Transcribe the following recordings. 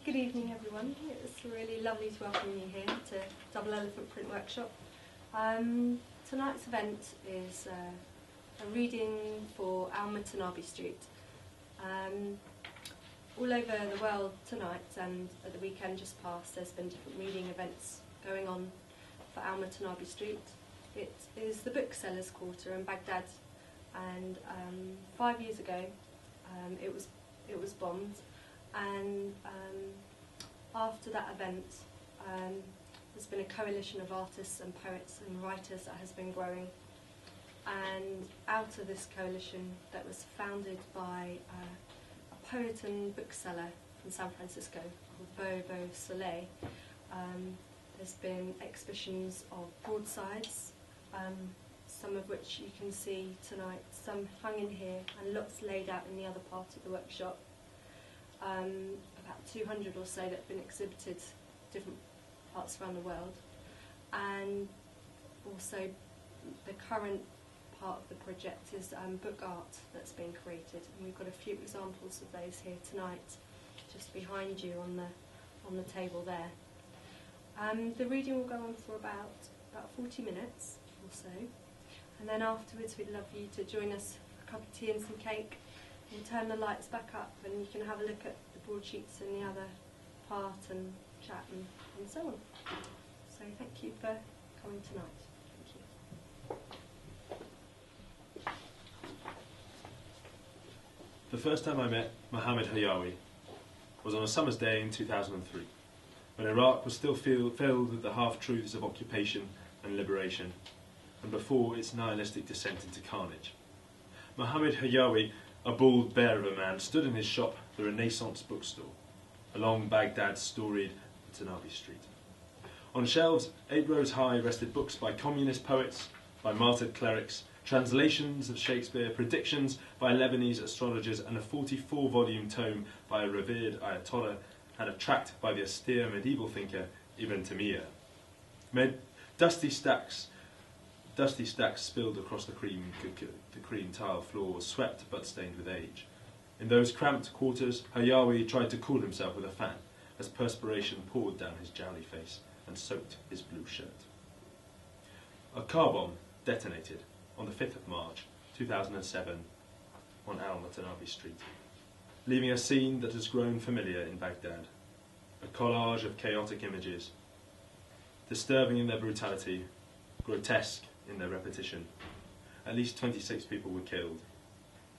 Good evening, everyone. It's really lovely to welcome you here to Double Elephant Print Workshop. Tonight's event is a reading for Al-Mutanabbi Street. All over the world tonight and at the weekend just past, there's been different reading events going on for Al-Mutanabbi Street. It is the Booksellers' Quarter in Baghdad, and 5 years ago it was bombed. And after that event, there's been a coalition of artists and poets and writers that has been growing. And out of this coalition, that was founded by a poet and bookseller from San Francisco called Beau Beausoleil, there's been exhibitions of broadsides, some of which you can see tonight, some hung in here and lots laid out in the other part of the workshop. About 200 or so that have been exhibited different parts around the world, and also the current part of the project is book art that's being created, and we've got a few examples of those here tonight, just behind you on the table there. The reading will go on for about 40 minutes or so, and then afterwards we'd love you to join us for a cup of tea and some cake. We'll turn the lights back up and you can have a look at the broadsheets in the other part and chat and so on. So thank you for coming tonight. Thank you. The first time I met Mohammed Hayawi was on a summer's day in 2003, when Iraq was still filled with the half-truths of occupation and liberation, and before its nihilistic descent into carnage. Mohammed Hayawi, a bald bear of a man, stood in his shop, the Renaissance bookstore, along Baghdad's storied Mutanabbi Street. On shelves, 8 rows high, rested books by communist poets, by martyred clerics, translations of Shakespeare, predictions by Lebanese astrologers, and a 44-volume tome by a revered Ayatollah, and a tract by the austere medieval thinker Ibn Taymiyyah. Dusty stacks spilled across the cream tile floor was swept but stained with age. In those cramped quarters, Hayawi tried to cool himself with a fan as perspiration poured down his jowly face and soaked his blue shirt. A car bomb detonated on the 5th of March 2007 on Al-Mutanabbi Street, leaving a scene that has grown familiar in Baghdad, a collage of chaotic images, disturbing in their brutality, grotesque in their repetition. At least 26 people were killed.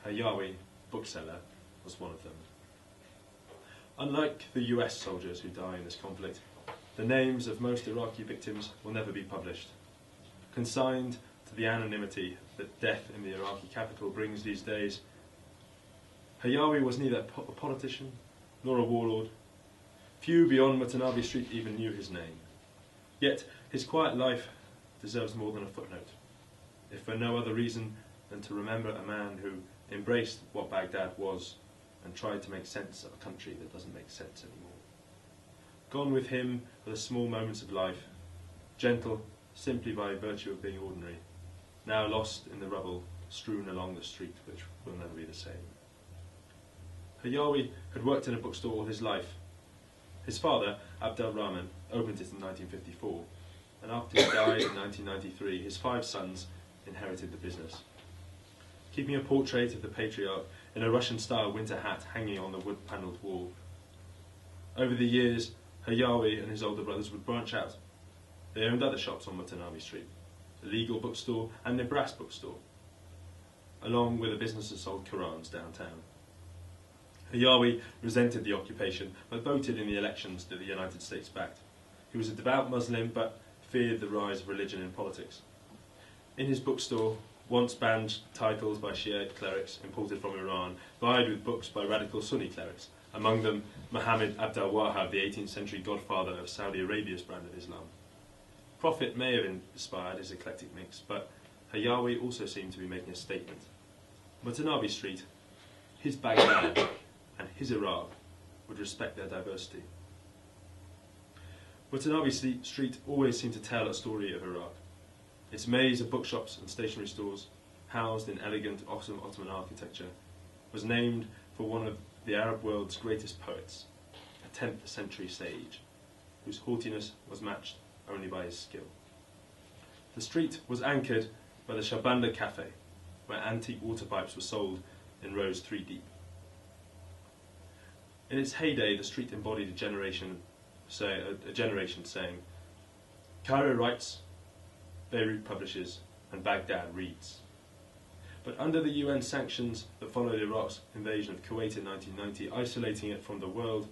Hayawi, bookseller, was one of them. Unlike the US soldiers who die in this conflict, the names of most Iraqi victims will never be published. Consigned to the anonymity that death in the Iraqi capital brings these days, Hayawi was neither a politician nor a warlord. Few beyond Mutanabbi Street even knew his name. Yet his quiet life deserves more than a footnote, if for no other reason than to remember a man who embraced what Baghdad was and tried to make sense of a country that doesn't make sense anymore. Gone with him are the small moments of life, gentle simply by virtue of being ordinary, now lost in the rubble strewn along the street which will never be the same. Hayawi had worked in a bookstore all his life. His father, Abdul Rahman, opened it in 1954, and after he died in 1993, his 5 sons inherited the business. Keeping a portrait of the patriarch in a Russian-style winter hat hanging on the wood-panelled wall. Over the years, Hayawi and his older brothers would branch out. They owned other shops on Mutanabbi Street, the legal bookstore and the brass bookstore, along with a business that sold Qurans downtown. Hayawi resented the occupation, but voted in the elections that the United States backed. He was a devout Muslim, but feared the rise of religion in politics. In his bookstore, once banned titles by Shiite clerics imported from Iran vied with books by radical Sunni clerics, among them Muhammad Abdul Wahab, the 18th century godfather of Saudi Arabia's brand of Islam. Prophet may have inspired his eclectic mix, but Hayawi also seemed to be making a statement. Mutanabbi Street, his Baghdad, and his Iraq would respect their diversity. Mutanabbi Street always seemed to tell a story of Iraq. Its maze of bookshops and stationery stores, housed in elegant Ottoman architecture, was named for one of the Arab world's greatest poets, a a 10th century sage, whose haughtiness was matched only by his skill. The street was anchored by the Shabanda Cafe, where antique water pipes were sold in rows 3 deep. In its heyday, the street embodied a generation saying, Cairo writes, Beirut publishes, and Baghdad reads. But under the UN sanctions that followed Iraq's invasion of Kuwait in 1990, isolating it from the world,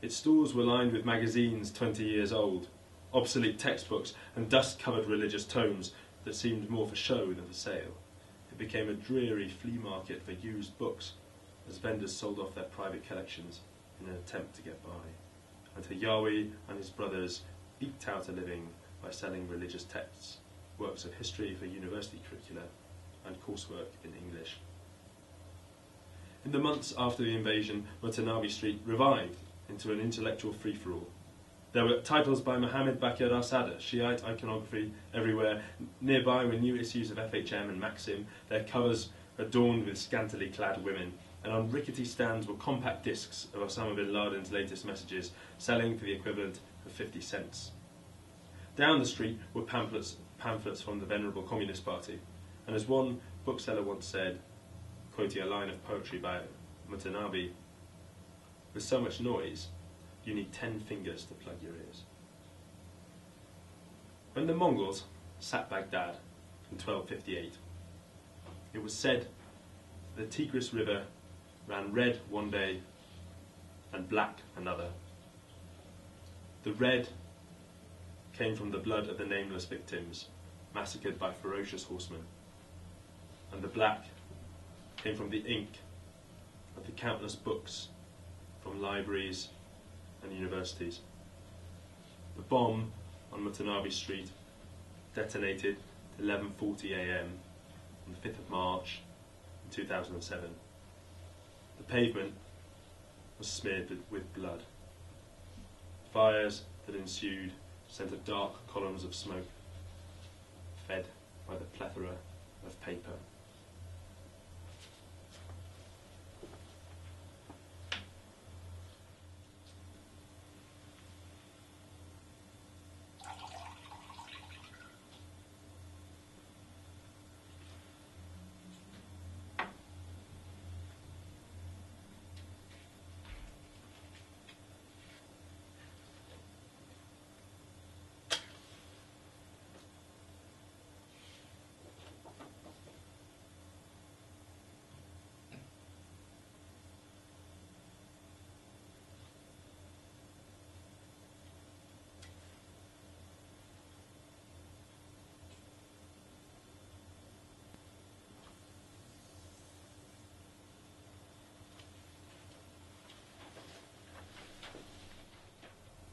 its stores were lined with magazines 20 years old, obsolete textbooks, and dust-covered religious tomes that seemed more for show than for sale. It became a dreary flea market for used books, as vendors sold off their private collections in an attempt to get by. And Hayawi and his brothers eked out a living by selling religious texts, works of history for university curricula, and coursework in English. In the months after the invasion, Mutanabbi Street revived into an intellectual free-for-all. There were titles by Mohammed Bakr al-Sadr, Shiite iconography everywhere. Nearby were new issues of FHM and Maxim, their covers adorned with scantily clad women, and on rickety stands were compact discs of Osama bin Laden's latest messages, selling for the equivalent of 50 cents. Down the street were pamphlets from the venerable Communist Party, and as one bookseller once said, quoting a line of poetry by Mutanabbi, with so much noise, you need 10 fingers to plug your ears. When the Mongols sacked Baghdad in 1258, it was said the Tigris River ran red one day and black another. The red came from the blood of the nameless victims massacred by ferocious horsemen, and the black came from the ink of the countless books from libraries and universities. The bomb on Mutanabbi Street detonated at 11:40 a.m. on the 5th of March in 2007. The pavement was smeared with blood. Fires that ensued sent up dark columns of smoke, fed by the plethora of paper.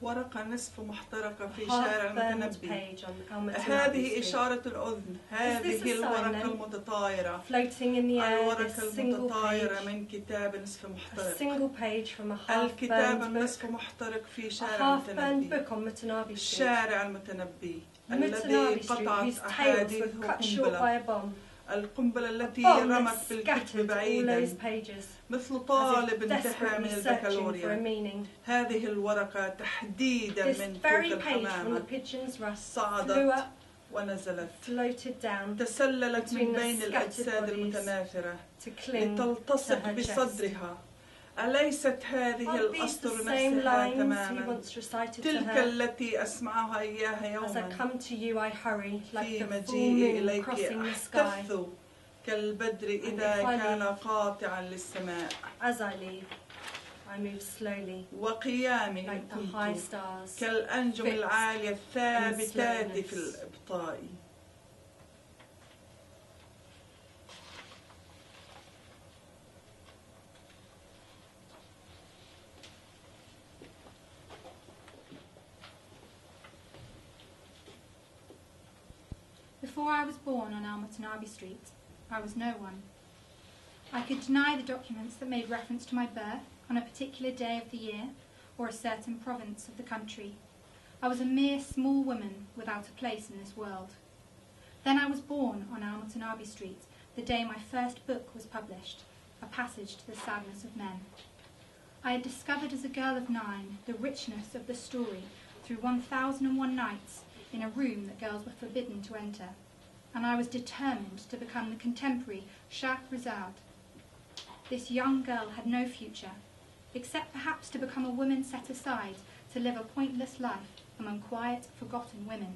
ورقة نصف محترقة في شارع المتنبي. هذه إشارة الأذن. هذه الورقة المتطايرة. الورقة المتطايرة من كتاب نصف محترق. الكتاب النصف محترق في شارع المتنبي. شارع المتنبي الذي قطعت أحاديثه القنبلة التي رمت بالكتب بعيدا مثل طالب انتهى من البكالوريا. هذه الورقة تحديدا من فوق الحمامة صعدت ونزلت تسللت من بين الأجساد المتناثرة لتلتصق بصدرها. أليست هذه الأسطر نفسها تماما تلك التي أسمعها إياها يوما في مجيئي إليك أحتث كالبدر إذا كان قاطعا للسماء. وقيامي كنت كالأنجم العالية الثابتات في الإبطاء. Before I was born on Al-Mutanabbi Street, I was no one. I could deny the documents that made reference to my birth on a particular day of the year or a certain province of the country. I was a mere small woman without a place in this world. Then I was born on Al-Mutanabbi Street the day my first book was published, A Passage to the Sadness of Men. I had discovered as a girl of 9 the richness of the story through 1001 Nights in a room that girls were forbidden to enter, and I was determined to become the contemporary Shahrazad. This young girl had no future, except perhaps to become a woman set aside to live a pointless life among quiet, forgotten women.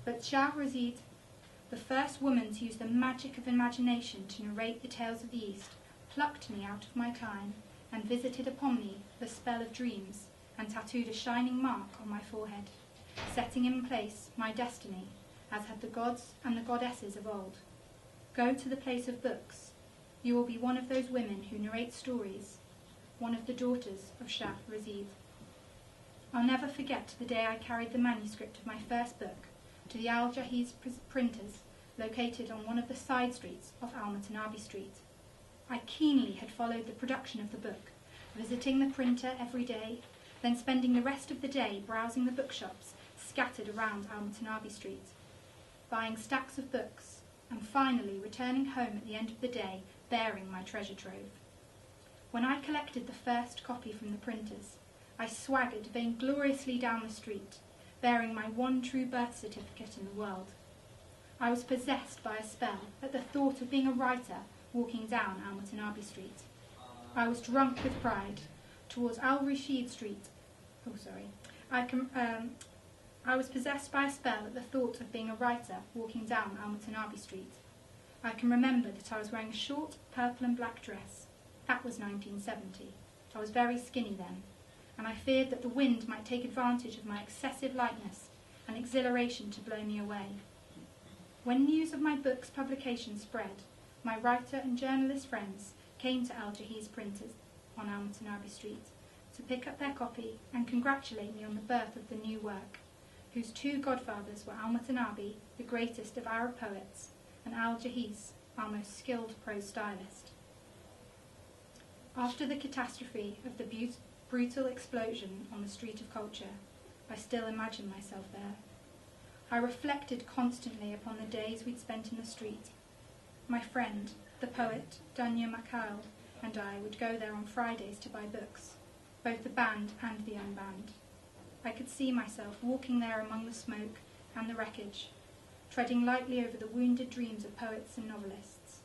But Shahrazad, the first woman to use the magic of imagination to narrate the tales of the East, plucked me out of my time and visited upon me the spell of dreams and tattooed a shining mark on my forehead, setting in place my destiny, as had the gods and the goddesses of old. Go to the place of books. You will be one of those women who narrate stories, one of the daughters of Shahrazad. I'll never forget the day I carried the manuscript of my first book to the Al-Jahiz printers located on one of the side streets of Al-Mutanabbi Street. I keenly had followed the production of the book, visiting the printer every day, then spending the rest of the day browsing the bookshops scattered around Al-Mutanabbi Street, buying stacks of books, and finally returning home at the end of the day bearing my treasure trove. When I collected the first copy from the printers, I swaggered vaingloriously down the street, bearing my one true birth certificate in the world. I was possessed by a spell at the thought of being a writer walking down Al-Mutanabbi Street. I was drunk with pride. Towards Al-Rashid Street. I was possessed by a spell at the thought of being a writer walking down Al-Mutanabbi Street. I can remember that I was wearing a short purple and black dress. That was 1970. I was very skinny then, and I feared that the wind might take advantage of my excessive lightness and exhilaration to blow me away. When news of my book's publication spread, my writer and journalist friends came to Al-Jahiz printers on Al-Mutanabbi Street to pick up their copy and congratulate me on the birth of the new work, whose two godfathers were Al-Mutanabbi, the greatest of Arab poets, and Al-Jahiz, our most skilled prose stylist. After the catastrophe of the brutal explosion on the Street of Culture, I still imagine myself there. I reflected constantly upon the days we'd spent in the street. My friend, the poet Dunya Mikhail, and I would go there on Fridays to buy books, both the banned and the unbanned. I could see myself walking there among the smoke and the wreckage, treading lightly over the wounded dreams of poets and novelists.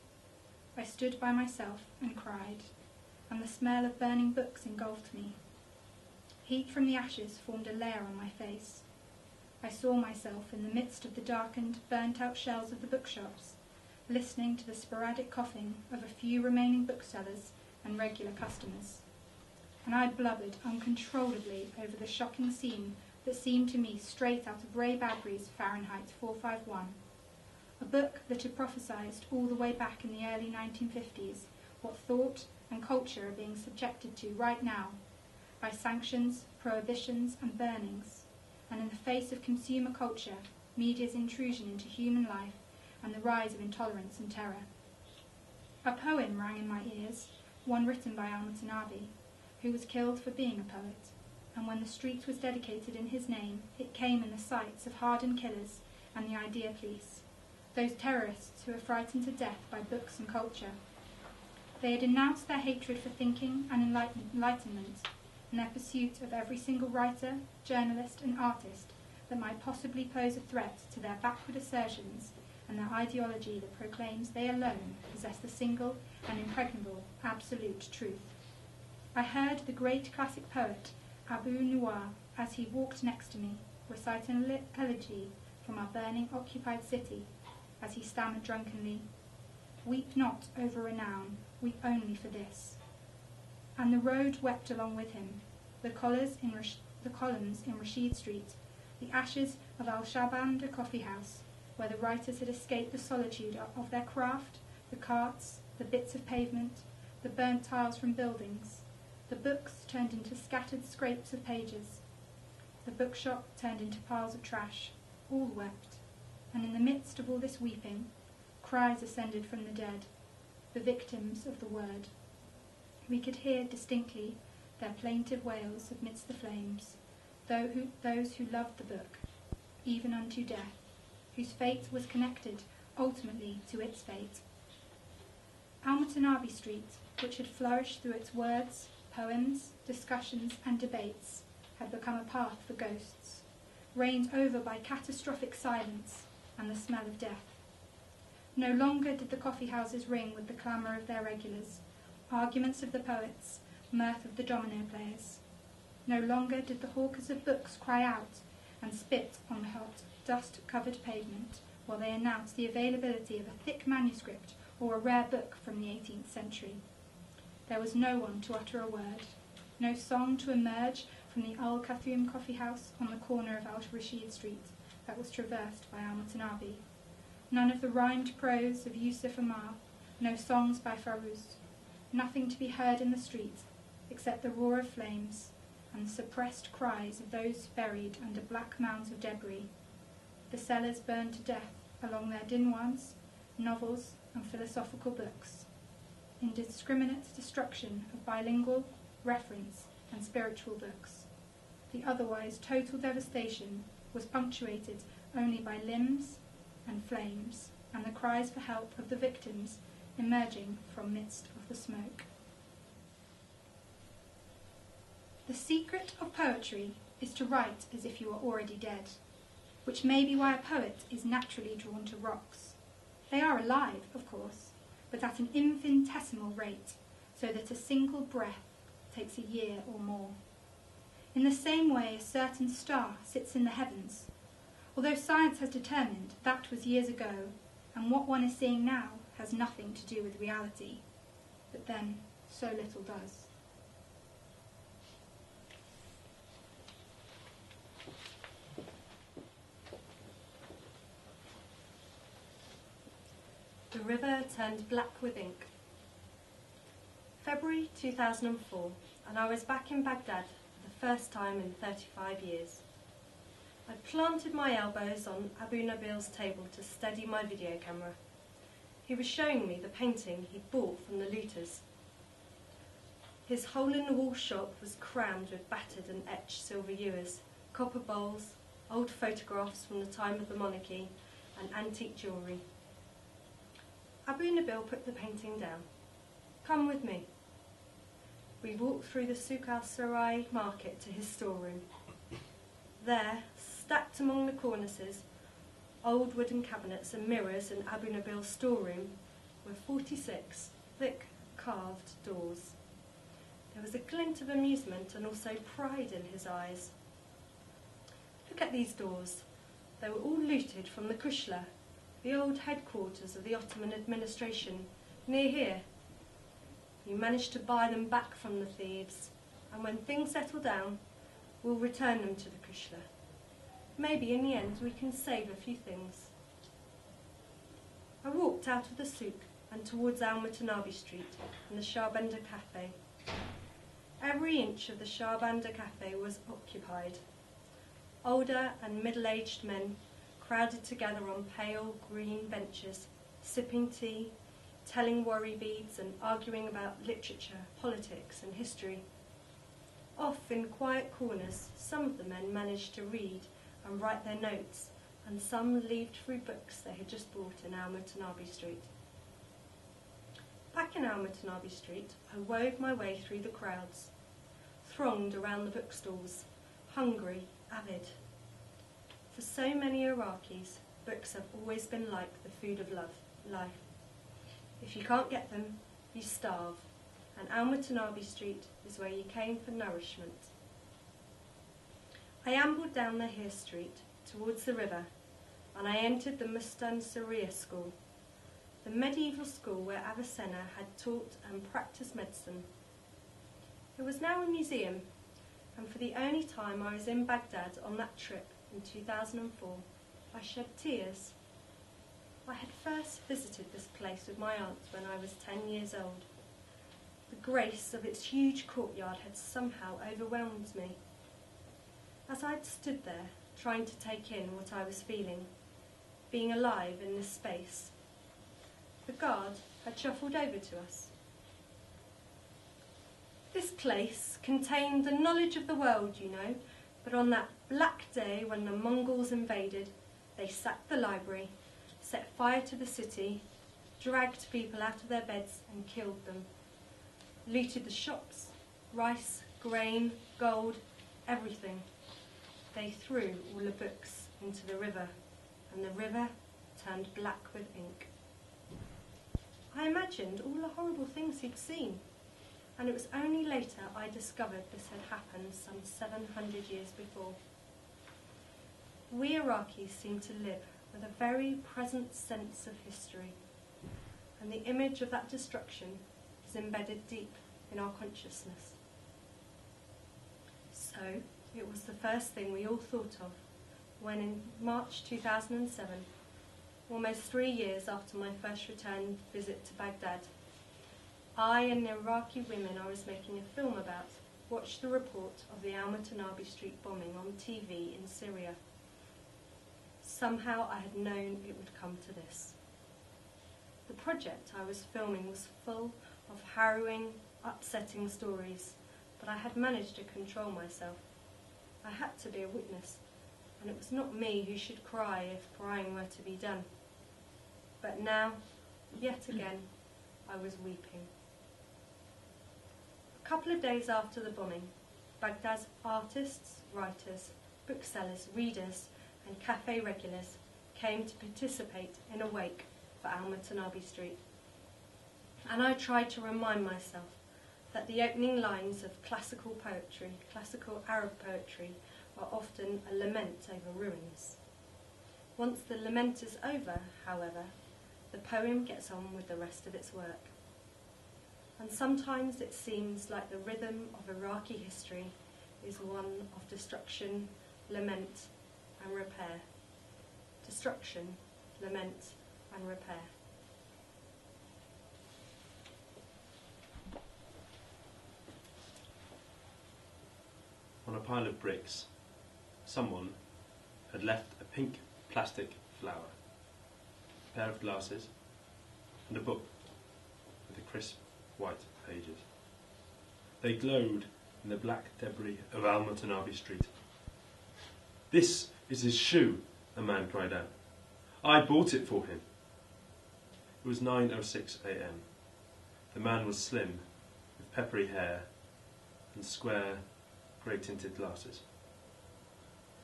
I stood by myself and cried, and the smell of burning books engulfed me. Heat from the ashes formed a layer on my face. I saw myself in the midst of the darkened, burnt-out shelves of the bookshops, listening to the sporadic coughing of a few remaining booksellers and regular customers. And I blubbered uncontrollably over the shocking scene that seemed to me straight out of Ray Bradbury's Fahrenheit 451, a book that had prophesied all the way back in the early 1950s what thought and culture are being subjected to right now by sanctions, prohibitions and burnings, and in the face of consumer culture, media's intrusion into human life and the rise of intolerance and terror. A poem rang in my ears, one written by Al-Mutanabbi, who was killed for being a poet, and when the street was dedicated in his name, it came in the sights of hardened killers and the idea police, those terrorists who were frightened to death by books and culture. They had announced their hatred for thinking and enlightenment, and their pursuit of every single writer, journalist and artist that might possibly pose a threat to their backward assertions and their ideology that proclaims they alone possess the single and impregnable absolute truth. I heard the great classic poet Abu Nuwar, as he walked next to me, recite an elegy from our burning occupied city, as he stammered drunkenly, "Weep not over renown, weep only for this." And the road wept along with him, the columns in Rashid Street, the ashes of Al-Shaban, the coffee house, where the writers had escaped the solitude of their craft, the carts, the bits of pavement, the burnt tiles from buildings, the books turned into scattered scrapes of pages, the bookshop turned into piles of trash, all wept, and in the midst of all this weeping, cries ascended from the dead, the victims of the word. We could hear distinctly their plaintive wails amidst the flames, those who loved the book, even unto death, whose fate was connected ultimately to its fate. Al-Mutanabbi Street, which had flourished through its words, poems, discussions and debates had become a path for ghosts, reigned over by catastrophic silence and the smell of death. No longer did the coffee houses ring with the clamour of their regulars, arguments of the poets, mirth of the domino players. No longer did the hawkers of books cry out and spit on the hot, dust-covered pavement while they announced the availability of a thick manuscript or a rare book from the 18th century. There was no one to utter a word, no song to emerge from the Al-Khathoum coffee house on the corner of Al-Rashid Street that was traversed by Al-Mutanabbi. None of the rhymed prose of Yusuf Ammar, no songs by Farouz, nothing to be heard in the street except the roar of flames and the suppressed cries of those buried under black mounds of debris. The cellars burned to death along their dinwans, novels and philosophical books, indiscriminate destruction of bilingual, reference and spiritual books. The otherwise total devastation was punctuated only by limbs and flames and the cries for help of the victims emerging from midst of the smoke. The secret of poetry is to write as if you are already dead, which may be why a poet is naturally drawn to rocks. They are alive, of course, but at an infinitesimal rate, so that a single breath takes a year or more. In the same way a certain star sits in the heavens, although science has determined that was years ago, and what one is seeing now has nothing to do with reality. But then, so little does. The river turned black with ink. February 2004, and I was back in Baghdad for the first time in 35 years. I planted my elbows on Abu Nabil's table to steady my video camera. He was showing me the painting he'd bought from the looters. His hole-in-the-wall shop was crammed with battered and etched silver ewers, copper bowls, old photographs from the time of the monarchy, and antique jewellery. Abu Nabil put the painting down. "Come with me." We walked through the Souk al-Sarai market to his storeroom. There, stacked among the cornices, old wooden cabinets and mirrors in Abu Nabil's storeroom, were 46 thick, carved doors. There was a glint of amusement and also pride in his eyes. "Look at these doors. They were all looted from the Kushla, the old headquarters of the Ottoman administration, near here. We managed to buy them back from the thieves, and when things settle down, we'll return them to the Kushla. Maybe in the end we can save a few things." I walked out of the souk and towards Al-Mutanabbi Street and the Shahbandar Cafe. Every inch of the Shahbandar Cafe was occupied. Older and middle-aged men crowded together on pale green benches, sipping tea, telling worry beads and arguing about literature, politics and history. Off in quiet corners, some of the men managed to read and write their notes, and some leafed through books they had just bought in Al-Mutanabbi Street. Back in Al-Mutanabbi Street, I wove my way through the crowds, thronged around the bookstalls, hungry, avid. For so many Iraqis, books have always been like the food of life. If you can't get them, you starve, and Al-Mutanabbi Street is where you came for nourishment. I ambled down the Hir Street towards the river, and I entered the Mustan Saria school, the medieval school where Avicenna had taught and practiced medicine. It was now a museum, and for the only time I was in Baghdad on that trip in 2004, I shed tears. I had first visited this place with my aunt when I was 10 years old. The grace of its huge courtyard had somehow overwhelmed me. As I'd stood there, trying to take in what I was feeling, being alive in this space, the guard had shuffled over to us. "This place contained the knowledge of the world, you know, but on that black day when the Mongols invaded, they sacked the library, set fire to the city, dragged people out of their beds and killed them, looted the shops, rice, grain, gold, everything. They threw all the books into the river, and the river turned black with ink. I imagined all the horrible things he'd seen, and it was only later I discovered this had happened some 700 years before. We Iraqis seem to live with a very present sense of history, and the image of that destruction is embedded deep in our consciousness. So, it was the first thing we all thought of when in March 2007, almost 3 years after my first return visit to Baghdad, I and the Iraqi women I was making a film about watched the report of the Al-Mutanabbi Street bombing on TV in Syria. Somehow I had known it would come to this. The project I was filming was full of harrowing, upsetting stories, but I had managed to control myself. I had to be a witness, and it was not me who should cry if crying were to be done. But now, yet again, I was weeping. A couple of days after the bombing, Baghdad's artists, writers, booksellers, readers, and cafe regulars came to participate in a wake for Al-Mutanabbi Street. And I tried to remind myself that the opening lines of classical poetry, classical Arab poetry, are often a lament over ruins. Once the lament is over, however, the poem gets on with the rest of its work. And sometimes it seems like the rhythm of Iraqi history is one of destruction, lament, and repair. Destruction, lament, and repair. On a pile of bricks, someone had left a pink plastic flower, a pair of glasses, and a book with the crisp white pages. They glowed in the black debris of Al-Mutanabbi Street. "This is his shoe," a man cried out. "I bought it for him." It was 9:06 a.m. The man was slim, with peppery hair and square, grey-tinted glasses.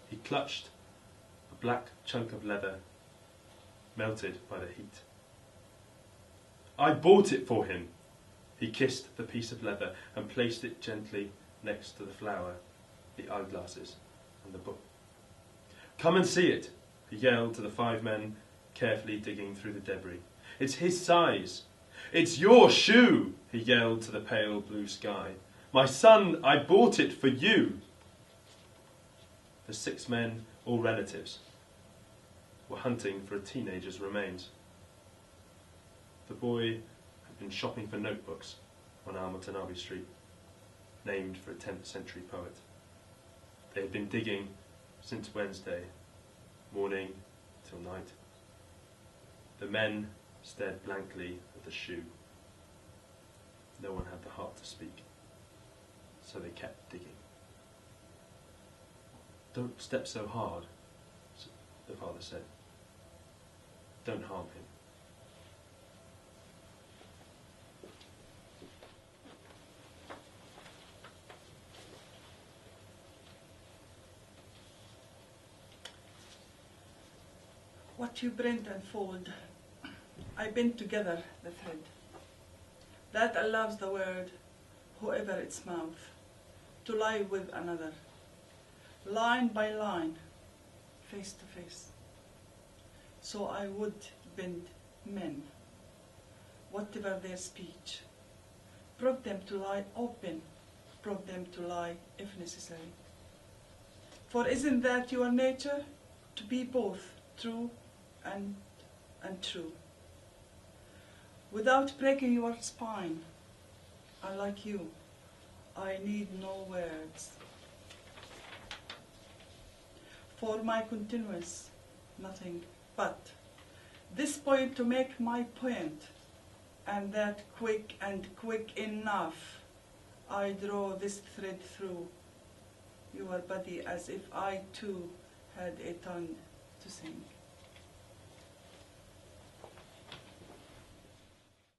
He clutched a black chunk of leather, melted by the heat. "I bought it for him." He kissed the piece of leather and placed it gently next to the flower, the eyeglasses, and the book. "Come and see it," he yelled to the 5 men carefully digging through the debris. "It's his size." "It's your shoe," he yelled to the pale blue sky. "My son, I bought it for you." The 6 men, all relatives, were hunting for a teenager's remains. The boy had been shopping for notebooks on Al-Mutanabbi Street, named for a 10th century poet. They had been digging since Wednesday, morning till night. The men stared blankly at the shoe. No one had the heart to speak, so they kept digging. "Don't step so hard," the father said. "Don't harm him." What you bend and fold, I bend together the thread. That allows the word, whoever its mouth, to lie with another, line by line, face to face. So I would bend men, whatever their speech, probe them to lie open, probe them to lie if necessary. For isn't that your nature, to be both true and untrue? Without breaking your spine, I like you, I need no words. For my continuous, nothing but this point to make my point, and that quick and quick enough, I draw this thread through your body as if I too had a tongue to sing.